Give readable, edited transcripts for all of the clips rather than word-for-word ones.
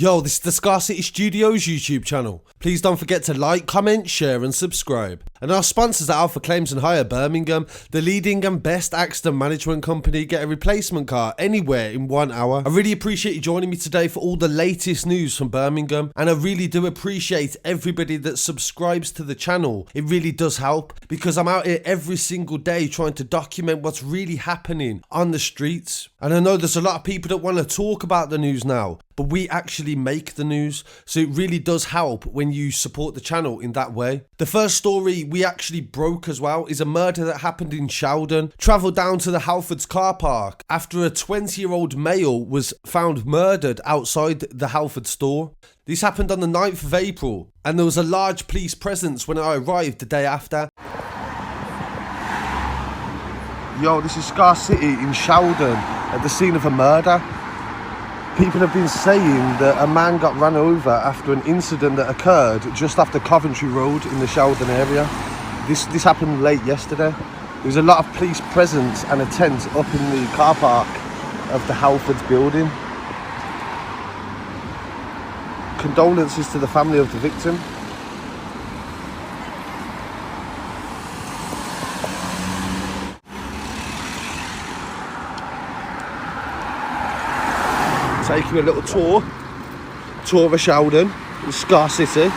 Yo, this is the Scarcity Studios YouTube channel. Please don't forget to like, comment, share and subscribe. And our sponsors at Alpha Claims and Hire Birmingham, the leading and best accident management company. Get a replacement car anywhere in 1 hour. I really appreciate you joining me today for all the latest news from Birmingham. And I really do appreciate everybody that subscribes to the channel. It really does help because I'm out here every single day trying to document what's really happening on the streets. And I know there's a lot of people that want to talk about the news now, but we actually make the news, so it really does help when you support the channel in that way. The first story we actually broke as well is a murder that happened in Sheldon. Travelled down to the Halfords car park after a 20-year-old male was found murdered outside the Halford store. This happened on the 9th of April, and there was a large police presence when I arrived the day after. Yo, this is Scarcity in Sheldon at the scene of a murder. People have been saying that a man got run over after an incident that occurred just after Coventry Road in the Sheldon area. This happened late yesterday. There was a lot of police presence and a tent up in the car park of the Halfords building. Condolences to the family of the victim. Taking a little tour of Sheldon, Scarcity.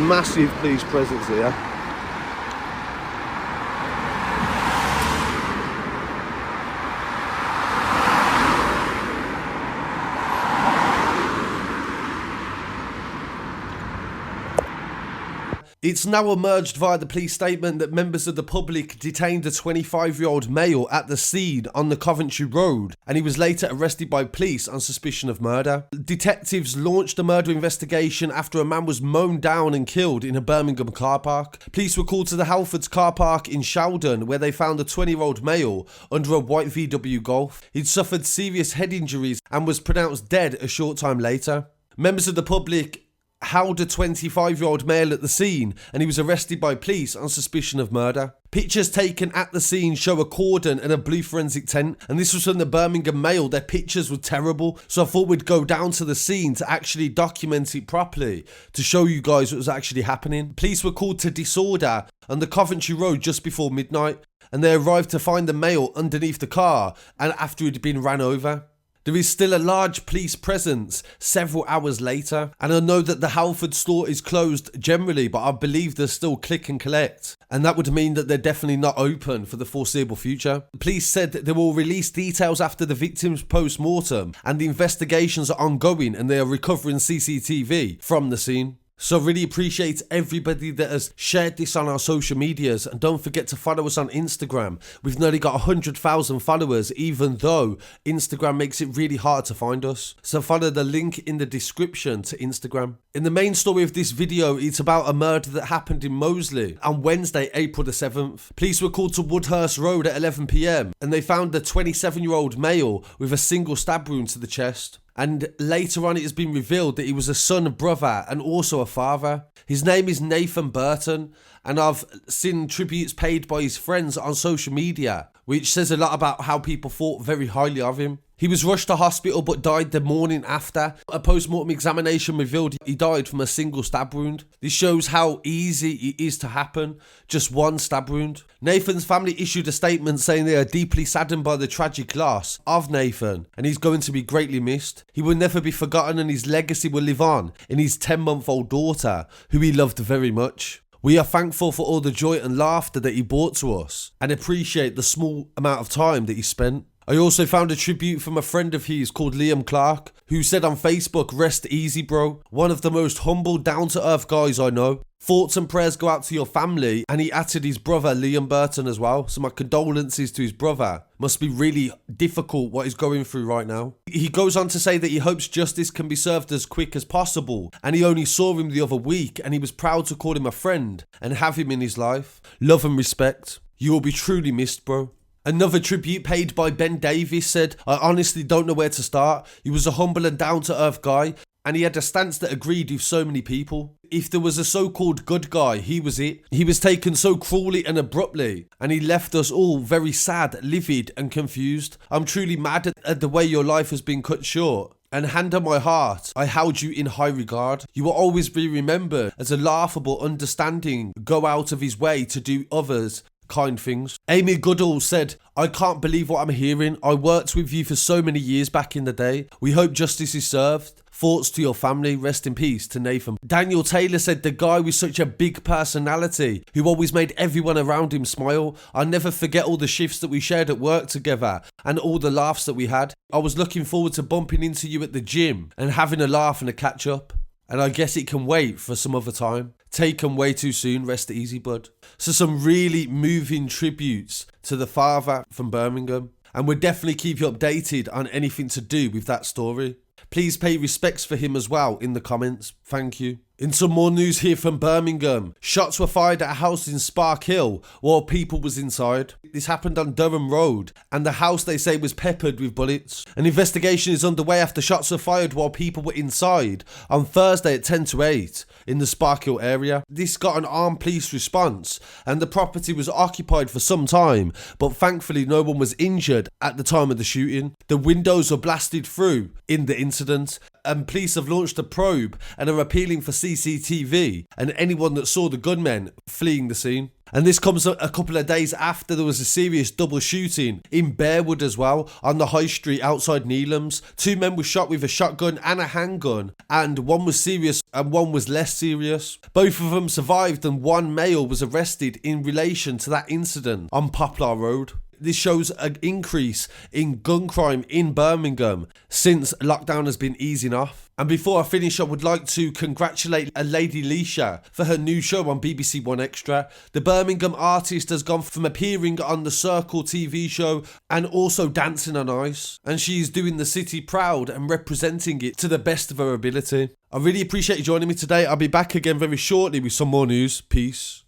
Massive police presence here. It's now emerged via the police statement that members of the public detained a 25-year-old male at the scene on the Coventry Road, and he was later arrested by police on suspicion of murder. Detectives launched a murder investigation after a man was mown down and killed in a Birmingham car park. Police were called to the Halfords car park in Sheldon, where they found a 20-year-old male under a white VW Golf. He'd suffered serious head injuries and was pronounced dead a short time later. Members of the public held a 25-year-old male at the scene, and he was arrested by police on suspicion of murder. Pictures taken at the scene show a cordon and a blue forensic tent, and this was from the Birmingham Mail. Their pictures were terrible, so I thought we'd go down to the scene to actually document it properly to show you guys what was actually happening. Police were called to disorder on the Coventry Road just before midnight, and they arrived to find the male underneath the car and after he'd been ran over. There is still a large police presence several hours later, and I know that the Halford store is closed generally, but I believe there's still click and collect, and that would mean that they're definitely not open for the foreseeable future. The police said that they will release details after the victim's post-mortem, and the investigations are ongoing and they are recovering CCTV from the scene. So really appreciate everybody that has shared this on our social medias, and don't forget to follow us on Instagram. We've nearly got 100,000 followers, even though Instagram makes it really hard to find us. So follow the link in the description to Instagram. In the main story of this video, it's about a murder that happened in Moseley on Wednesday, April the 7th. Police were called to Woodhurst Road at 11 PM, and they found a 27-year-old male with a single stab wound to the chest. And later on it has been revealed that he was a son, brother and also a father. His name is Nathan Burton, and I've seen tributes paid by his friends on social media, which says a lot about how people thought very highly of him. He was rushed to hospital but died the morning after. A post-mortem examination revealed he died from a single stab wound. This shows how easy it is to happen, just one stab wound. Nathan's family issued a statement saying they are deeply saddened by the tragic loss of Nathan, and he's going to be greatly missed. He will never be forgotten, and his legacy will live on in his 10-month-old daughter, who he loved very much. We are thankful for all the joy and laughter that he brought to us, and appreciate the small amount of time that he spent. I also found a tribute from a friend of his called Liam Clark, who said on Facebook, "Rest easy, bro. One of the most humble, down-to-earth guys I know. Thoughts and prayers go out to your family," and he added his brother Liam Burton as well. So my condolences to his brother. Must be really difficult what he's going through right now. He goes on to say that he hopes justice can be served as quick as possible, and he only saw him the other week, and he was proud to call him a friend and have him in his life. Love and respect. You will be truly missed, bro. Another tribute paid by Ben Davis said, "I honestly don't know where to start. He was a humble and down-to-earth guy, and he had a stance that agreed with so many people. If there was a so-called good guy, he was it. He was taken so cruelly and abruptly, and he left us all very sad, livid and confused. I'm truly mad at the way your life has been cut short. And hand on my heart, I held you in high regard. You will always be remembered as a laughable, understanding, go out of his way to do others kind things. Amy Goodall said, I can't believe what I'm hearing. I worked with you for so many years back in the day. We hope justice is served. Thoughts to your family. Rest in peace to Nathan. Daniel Taylor said, the guy with such a big personality who always made everyone around him smile. I'll never forget all the shifts that we shared at work together and all the laughs that we had. I was looking forward to bumping into you at the gym and having a laugh and a catch up. And I guess it can wait for some other time. Taken way too soon, rest easy, bud. So some really moving tributes to the father from Birmingham. And we'll definitely keep you updated on anything to do with that story. Please pay respects for him as well in the comments. Thank you. In some more news here from Birmingham, shots were fired at a house in Sparkhill while people was inside. This happened on Durham Road, and the house, they say, was peppered with bullets. An investigation is underway after shots were fired while people were inside on Thursday at 10 to 8 in the Sparkhill area. This got an armed police response, and the property was occupied for some time, but thankfully no one was injured at the time of the shooting. The windows were blasted through in the incident, and police have launched a probe and are appealing for CCTV and anyone that saw the gunmen fleeing the scene. And this comes a couple of days after there was a serious double shooting in Bearwood as well, on the high street outside Neelam's. 2 men were shot with a shotgun and a handgun, and one was serious and one was less serious. Both of them survived, and 1 male was arrested in relation to that incident on Poplar Road. This shows an increase in gun crime in Birmingham since lockdown has been easing off. And before I finish, I would like to congratulate a Lady Leisha for her new show on BBC One Extra. The Birmingham artist has gone from appearing on the Circle TV show and also Dancing on Ice. And she's doing the city proud and representing it to the best of her ability. I really appreciate you joining me today. I'll be back again very shortly with some more news. Peace.